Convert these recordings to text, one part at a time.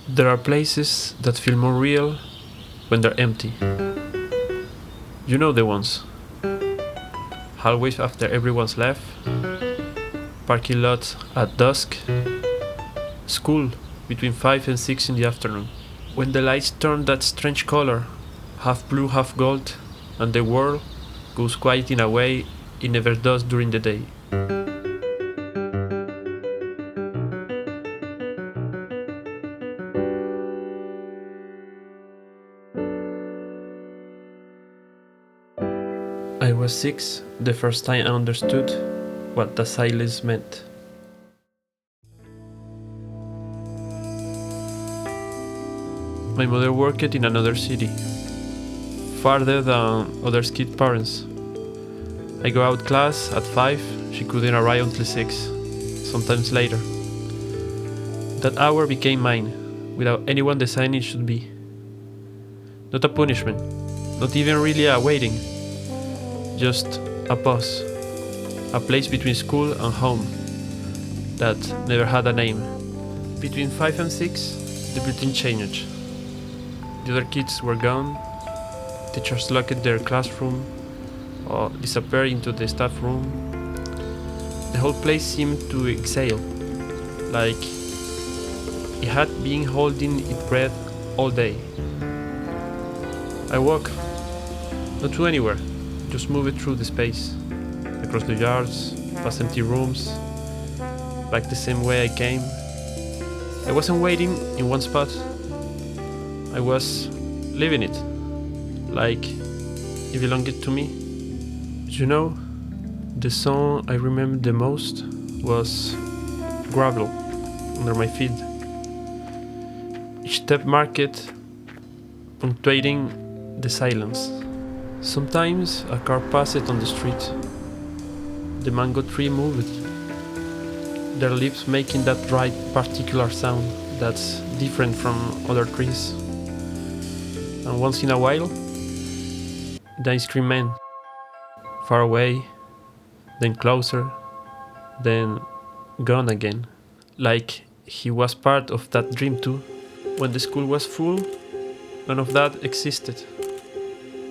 There are places that feel more real when they're empty. You know the ones. Hallways after everyone's left, parking lots at dusk, school between 5 and 6 in the afternoon. When the lights turn that strange color, half blue, half gold, and the world goes quiet in a way it never does during the day. I was 6 the first time I understood what the silence meant. My mother worked in another city, farther than other kid parents. I go out class at 5, she couldn't arrive until 6, sometimes later. That hour became mine, without anyone deciding it should be. Not a punishment, not even really a waiting, just a pause, a place between school and home that never had a name. Between 5 and 6, the routine changed. The other kids were gone, teachers locked their classroom or disappeared into the staff room. The whole place seemed to exhale, like it had been holding its breath all day. I walk, not to anywhere, just moved through the space, across the yards, past empty rooms, back the same way I came. I wasn't waiting in one spot, I was living it, like it belonged to me. You know, the song I remember the most was gravel under my feet. Each step marked, punctuating the silence. Sometimes a car passed on the street. The mango tree moved, their leaves making that right particular sound that's different from other trees. And once in a while, the ice cream man, far away, then closer, then gone again, like he was part of that dream too. When the school was full, none of that existed.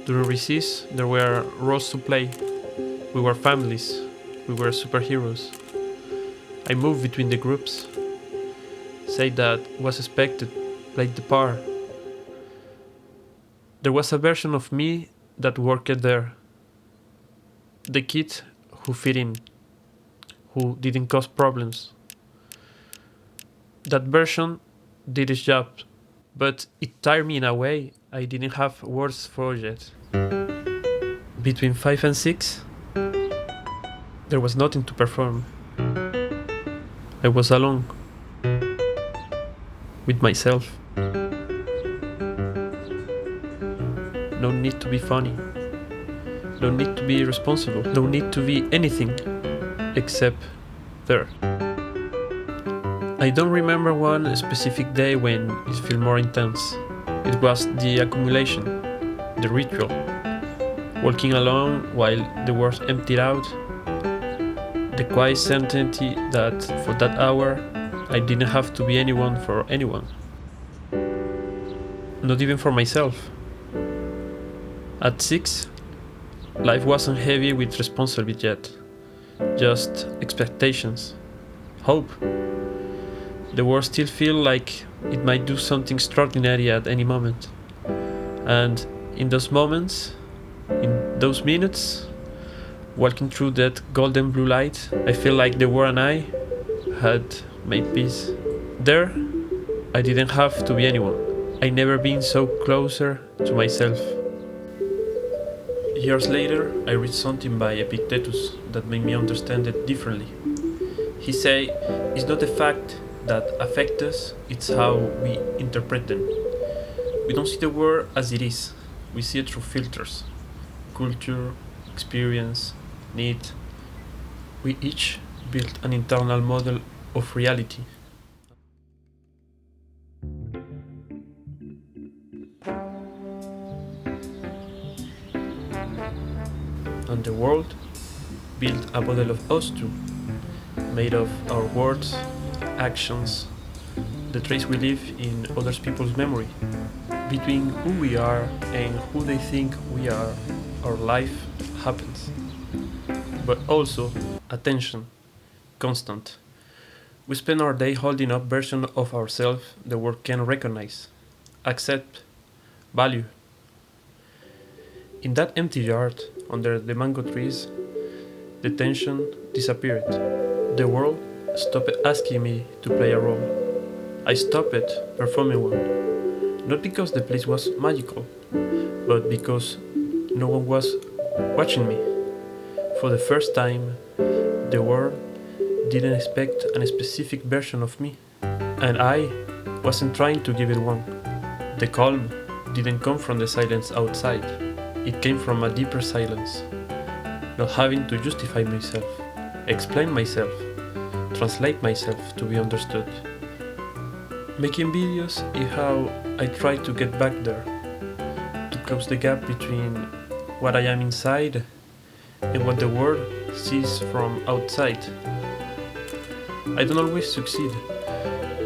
During recess, there were roles to play. We were families, we were superheroes. I moved between the groups, said that was expected, played the part. There was a version of me that worked there. The kid who fit in, who didn't cause problems. That version did its job, but it tired me in a way I didn't have words for yet. Between 5 and 6, there was nothing to perform. I was alone, with myself. No need to be funny, no need to be responsible, no need to be anything except there. I don't remember one specific day when it felt more intense. It was the accumulation, the ritual, walking alone while the world emptied out, the quiet certainty that for that hour I didn't have to be anyone for anyone, not even for myself. At 6, life wasn't heavy with responsibility yet, just expectations, hope. The world still feels like it might do something extraordinary at any moment. And in those moments, in those minutes, walking through that golden blue light, I feel like the world and I had made peace. There, I didn't have to be anyone. I never been so closer to myself. Years later, I read something by Epictetus that made me understand it differently. He said, it's not the fact that affect us, it's how we interpret them. We don't see the world as it is, we see it through filters. Culture, experience, need. We each build an internal model of reality. And the world built a model of us too, made of our words, actions, the trace we leave in other people's memory, between who we are and who they think we are. Our life happens. But also, attention, constant. We spend our day holding up versions of ourselves the world can recognize, accept, value. In that empty yard, under the mango trees, the tension disappeared. The world stopped asking me to play a role. I stopped performing one. Not because the place was magical, but because no one was watching me. For the first time, the world didn't expect a specific version of me, and I wasn't trying to give it one. The calm didn't come from the silence outside, it came from a deeper silence. Not having to justify myself, explain myself, translate myself to be understood. Making videos is how I try to get back there, to close the gap between what I am inside and what the world sees from outside. I don't always succeed,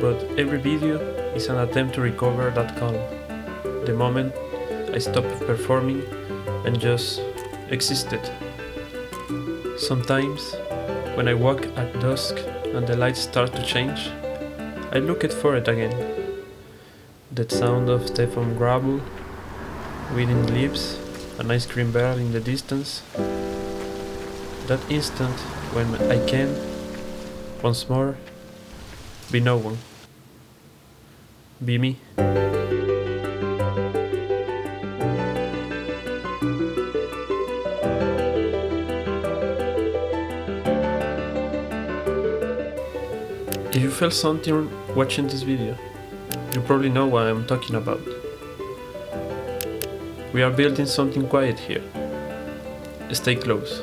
but every video is an attempt to recover that calm. The moment I stopped performing and just existed. Sometimes, when I walk at dusk and the lights start to change, I look for it again. That sound of step on gravel, wind in leaves, an ice cream barrel in the distance. That instant when I can, once more, be no one. Be me. If you felt something watching this video, you probably know what I'm talking about. We are building something quiet here. Stay close.